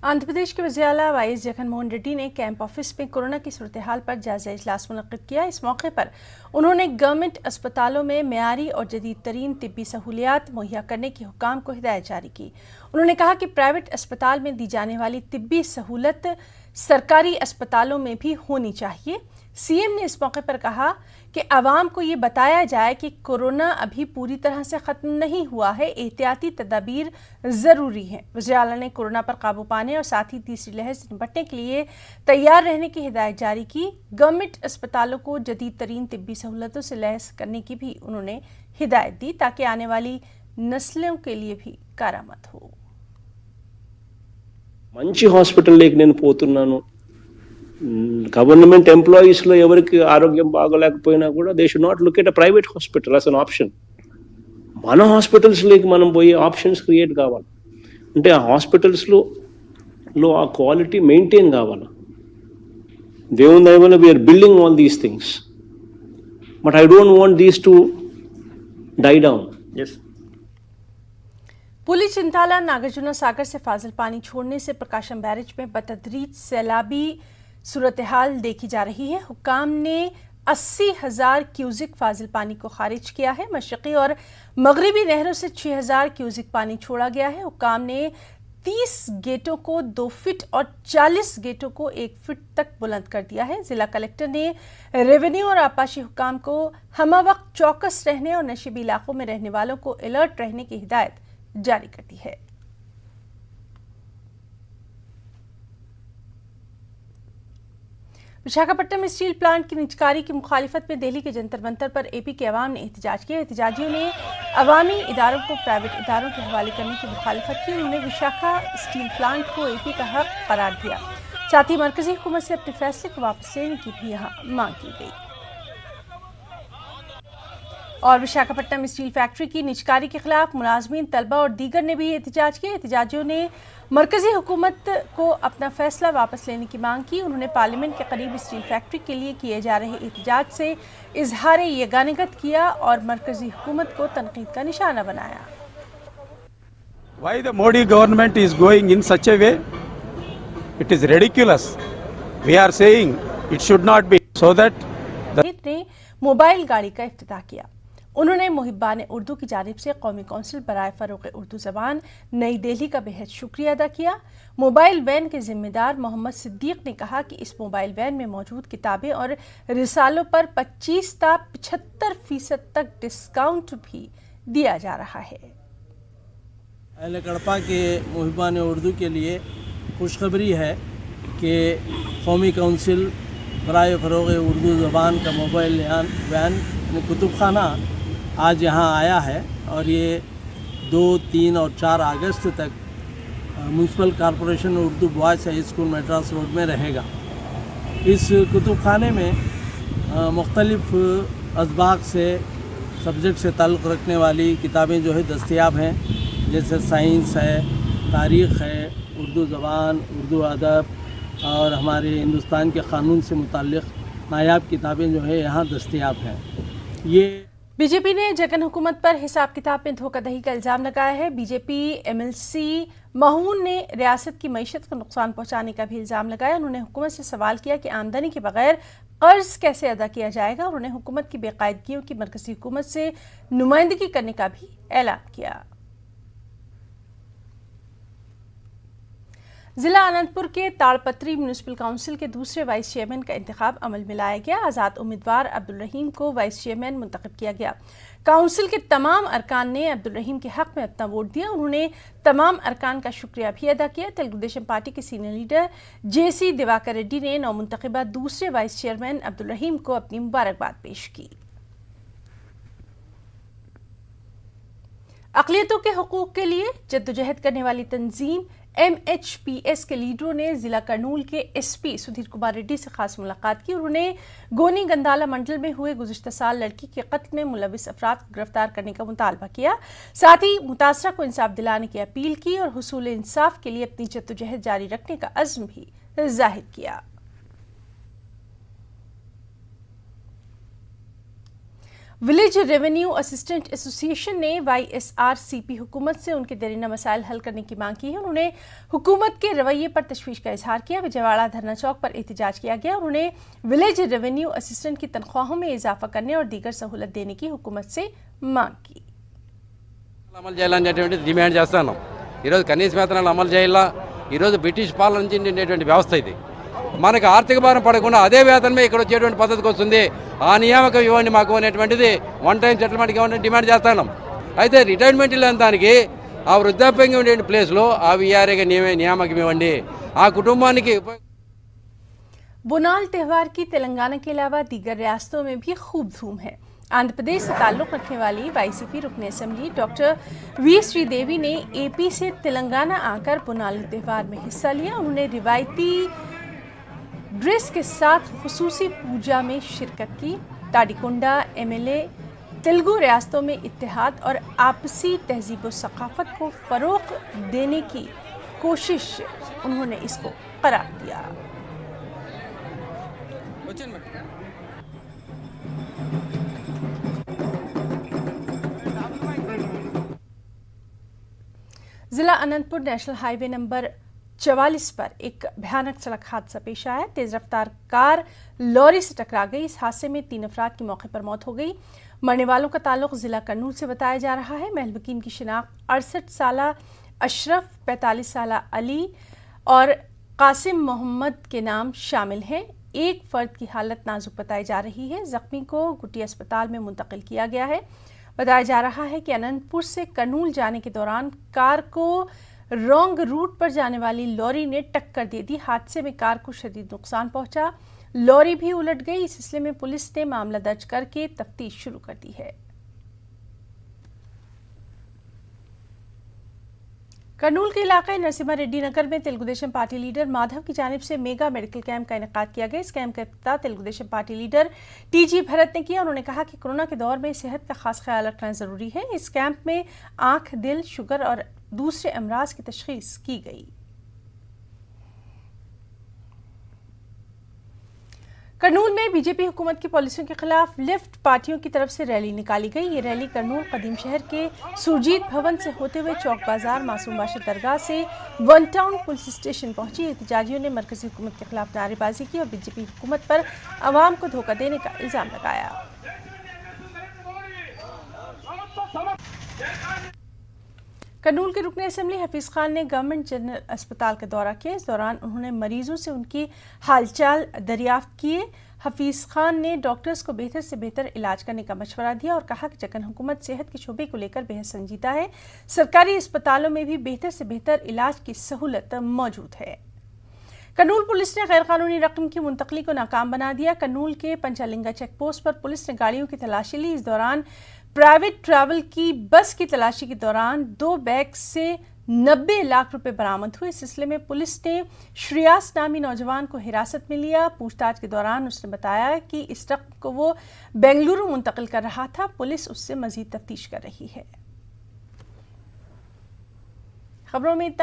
आंध्र प्रदेश के वज़ीर आला वाईएस जगन मोहन रेड्डी ने कैंप ऑफिस में कोरोना की सूरत हाल पर जायजा इजलास मुनक्किद किया। इस मौके पर उन्होंने गवर्नमेंट अस्पतालों में मेयारी और जदीद तरीन तिब्बी सहूलियात मुहैया करने की हुकाम को हिदायत जारी की। उन्होंने कहा कि प्राइवेट अस्पताल में दी जाने वाली तिब्बी सहूलत सरकारी अस्पतालों में भी होनी चाहिए। सीएम ने इस मौके पर कहा कि आवाम को ये बताया जाए कि कोरोना अभी पूरी तरह से ख़त्म नहीं हुआ है, एहतियाती तदाबीर ज़रूरी हैं। वज़ीर आला ने कोरोना पर काबू पाने और साथ ही तीसरी लहर से निपटने के लिए तैयार रहने की हिदायत जारी की। गवर्नमेंट अस्पतालों को जदीद तरीन तिब्बी सहूलतों से लैस करने की भी उन्होंने हिदायत दी ताकि आने वाली नस्लों के लिए भी कारामद हो। మంచి హాస్పిటల్లోకి నేను పోతున్నాను. గవర్నమెంట్ ఎంప్లాయీస్లో ఎవరికి ఆరోగ్యం బాగోలేకపోయినా కూడా they should not look at a private hospital as an option. మన హాస్పిటల్స్లోకి మనం పోయి ఆప్షన్స్ క్రియేట్ కావాలి. అంటే ఆ హాస్పిటల్స్లో ఆ క్వాలిటీ మెయింటైన్ కావాలి. దేవుని దయ వల్ల we are building all these things, but I don't want these to die down. ఎస్. पुली चिंताला नागार्जुना सागर से फाजिल पानी छोड़ने से प्रकाशम बैरेज में बतदरीज सैलाबी सूरत हाल देखी जा रही है। हुक्काम ने 80,000 क्यूजिक फाजिल पानी को खारिज किया है। मशरक़ी और मगरबी नहरों से 6,000 क्यूजिक पानी छोड़ा गया है। हुक्काम ने 30 गेटों को 2 फीट और 40 गेटों को 1 फीट तक बुलंद कर दिया है। जिला कलेक्टर ने रेवेन्यू और आपाशी हुक्काम को हमा वक्त चौकस रहने और नशीबी इलाकों में रहने वालों को अलर्ट रहने की हिदायत जारी कर दी है। विशाखापट्टनम स्टील प्लांट की निजकारी की मुखालिफत में दिल्ली के जंतर मंतर पर एपी के अवाम ने एहतजाज किया। एहतजाजियों ने अवामी इदारों को प्राइवेट इदारों के हवाले करने की मुखालिफत की। उन्होंने विशाखा स्टील प्लांट को एपी का हक करार दिया। साथ ही मरकजी हुकूमत से अपने फैसले को वापस लेने की भी यहाँ मांग की गई। और विशाखापट्टनम स्टील फैक्ट्री की निजकारी के खिलाफ मुलाजमीन, तलबा और दीगर ने भी एहतजाज किया। एहतजाजियों ने मरकजी हुकूमत को अपना फैसला वापस लेने की मांग की। उन्होंने पार्लियामेंट के करीब स्टील फैक्ट्री के लिए किए जा रहे एहतजाज से इजहार यगानगत किया और मरकजी हुकूमत को तनकीद का निशाना बनाया। Why the Modi government is going in such a way? It is ridiculous. We are saying it should not be so that ने मोबाइल गाड़ी का इफ्तिताह किया। उन्होंने मुहिब्बान उर्दू की जानिब से कौमी कौंसिल बराए फ़रोग़ उर्दू ज़बान नई दिल्ली का बेहद शुक्रिया अदा किया। मोबाइल वैन के ज़िम्मेदार मोहम्मद सिद्दीक ने कहा कि इस मोबाइल वैन में मौजूद किताबें और रिसालों पर 25 से 75% तक डिस्काउंट भी दिया जा रहा है। अहले कड़पा के मुहिब्बान उर्दू के लिए खुशखबरी है कि कौमी कौंसिल बराए फ़रोग़ उर्दू ज़बान का मोबाइल वैन कुतुब खाना आज यहाँ आया है और ये 2, 3 और 4 अगस्त तक municipal corporation Urdu boys high school Madras road में रहेगा। इस कुतुब खाने में मुख्तलिफ़ असबाक से सब्जेक्ट से ताल्लुक़ रखने वाली किताबें जो है दस्तयाब हैं, जैसे साइंस है, तारीख़ है, उर्दू ज़बान, उर्दू अदब और हमारे हिंदुस्तान के क़ानून से मुताल्लिक़ नायाब किताबें जो है यहाँ दस्तयाब हैं। ये बीजेपी ने जगन हुकूमत पर हिसाब किताब में धोखाधड़ी का इल्ज़ाम लगाया है। बीजेपी एमएलसी महून ने रियासत की मईशत को नुकसान पहुंचाने का भी इल्ज़ाम लगाया। उन्होंने हुकूमत से सवाल किया कि आमदनी के बगैर कर्ज कैसे अदा किया जाएगा। उन्होंने हुकूमत की बेकायदगियों की मरकज़ी हुकूमत से नुमाइंदगी करने का भी ऐलान किया। जिला अनंतपुर के ताड़पत्री म्यूनिसिपल काउंसिल के दूसरे वाइस चेयरमैन का इंतखाब अमल में लाया गया। आज़ाद उम्मीदवार अब्दुल रहीम को वाइस चेयरमैन मुंतखब किया गया। काउंसिल के तमाम अरकान ने अब्दुल रहीम के हक में अपना वोट दिया। उन्होंने तमाम अरकान का शुक्रिया भी अदा किया। तेलुगु देशम पार्टी के सीनियर लीडर जेसी दिवाकर रेड्डी ने नौमुंतखबा दूसरे वाइस चेयरमैन अब्दुल रहीम को अपनी मुबारकबाद पेश की। अक़लियतों के हुकूक के लिए जद्दोजहद करने वाली तंजीम MHPS के लीडरों ने जिला कर्नूल के SP सुधीर कुमार रेड्डी से खास मुलाकात की। उन्होंने गोनी गंदाला मंडल में हुए गुज़िश्ता साल लड़की के कत्ल में मुलविस अफराद को गिरफ्तार करने का मुतालबा किया। साथ ही मुतासरा को इंसाफ दिलाने की अपील की और हुसूल इंसाफ के लिए अपनी जद्दोजहद जारी रखने का अज़्म भी जाहिर किया। विलेज रेवेन्यू असिस्टेंट एसोसिएशन ने YSRCP हुकूमत से उनके देरीना मसाइल हल करने की मांग की है। उन्होंने हुकूमत के रवैये पर तशवीश का इजहार किया। विजयवाड़ा धरना चौक पर एहतजाज किया गया। उन्होंने विलेज रेवेन्यू असिस्टेंट की तनख्वाहों में इजाफा करने और दीगर सहूलत देने की हुकूमत से मांग की। అమలు చేయాలనేటువంటి డిమాండ్ చేస్తాను. ఈరోజు కనీస వేతనాలు అమలు చేయాలా. ఈరోజు బ్రిటిష్ పాలన నుంచి ఉండేటువంటి వ్యవస్థ ఇది. మనకు ఆర్థిక భారం పడకుండా అదే వేతనమే ఇక్కడ వచ్చేటువంటి పద్ధతికి వస్తుంది. ఆ నియామకం ఇవ్వండి మాకు అనేటువంటిది వన్ టైం సెటిల్మెంట్కి ఇవ్వండి డిమాండ్ చేస్తాను. అయితే రిటైర్మెంట్ లేని దానికి ఆ వృద్ధాప్యంగా ఉండే ప్లేస్లో ఆ వీఆర్ఏగా నియామకం ఇవ్వండి. ఆ కుటుంబానికి बोनाल त्यौहार की तेलंगाना के अलावा दीगर रियासतों में भी खूब धूम है। आंध्र प्रदेश से ताल्लुक़ रखने वाली YCP रुकन असेंबली डॉक्टर V श्रीदेवी ने AP से तेलंगाना आकर बोनाल त्यौहार में हिस्सा लिया। उन्होंने रिवायती ड्रेस के साथ खुसूसी पूजा में शिरकत की। ताडिकोंडा MLA तेलुगु रियासतों में इत्तेहाद और आपसी तहजीब व सकाफत को फ़रोग़ देने की कोशिश उन्होंने इसको करार दिया। जिला अनंतपुर नेशनल हाईवे नंबर 44 पर एक भयानक सड़क हादसा पेश आया। तेज रफ्तार कार लॉरी से टकरा गई। इस हादसे में 3 अफराद की मौके पर मौत हो गई। मरने वालों का ताल्लुक जिला कर्नूल से बताया जा रहा है। महलवकीन की शिनाख्त 68 साला अशरफ, 45 साला अली और कासिम मोहम्मद के नाम शामिल हैं। एक फर्द की हालत नाजुक बताई जा रही है। जख्मी को गुटी अस्पताल में मुंतकिल किया गया है। बताया जा रहा है कि अनंतपुर से कर्नूल जाने के दौरान कार को रॉन्ग रूट पर जाने वाली लॉरी ने टक्कर दे दी। हादसे में कार को शदीद नुकसान पहुंचा। लॉरी भी उलट गई। इस सिलसिले में पुलिस ने मामला दर्ज करके तफ्तीश शुरू कर दी है। कर्नूल के इलाके नरसिम्हा रेड्डी नगर में तेलुगु देशम पार्टी लीडर माधव की जानिब से मेगा मेडिकल कैंप का इनेकाद किया गया। इस कैंप का इफ्तिताह Telugu Desam party leader TG Bharat ने किया। उन्होंने कहा कि कोरोना के दौर में सेहत का खास ख्याल रखना जरूरी है। इस कैंप में आंख, दिल, शुगर और दूसरे अमराज की तशखीस की गई। कर्नूल में बीजेपी हुकूमत की पॉलिसियों के खिलाफ लेफ्ट पार्टियों की तरफ से रैली निकाली गई। ये रैली कर्नूल कदीम शहर के सुरजीत भवन से होते हुए चौक बाजार, मासूम बाशा दरगाह से वन टाउन पुलिस स्टेशन पहुंची। एहतजाजियों ने मरकजी हुकूमत के खिलाफ नारेबाजी की और बीजेपी हुकूमत पर आवाम को धोखा देने का इल्जाम लगाया। कर्नूल के रुकन असेंबली हफीज़ खान ने गवर्नमेंट जनरल अस्पताल का दौरा किया। इस दौरान उन्होंने मरीजों से उनकी हालचाल दरियाफ्त किए। हफीज़ खान ने डॉक्टर्स को बेहतर से बेहतर इलाज करने का मशवरा दिया और कहा कि जगन हुकूमत सेहत के शोबे को लेकर बेहद संजीदा है। सरकारी अस्पतालों में भी बेहतर से बेहतर इलाज की सहूलत मौजूद है। कर्नूल पुलिस ने गैर कानूनी रकम की मुंतकली को नाकाम बना दिया। कर्नूल के पंचालिंगा चेक पोस्ट पर पुलिस ने गाड़ियों की तलाशी ली। इस दौरान प्राइवेट ट्रैवल की बस की तलाशी के दौरान 2 बैग से 90 लाख रुपए बरामद हुए। इस सिलसिले में पुलिस ने श्रेयास नामी नौजवान को हिरासत में लिया। पूछताछ के दौरान उसने बताया कि इस रकम को वो बेंगलुरु मुंतकिल कर रहा था। पुलिस उससे मजीद तफ्तीश कर रही है। खबरों में इतना।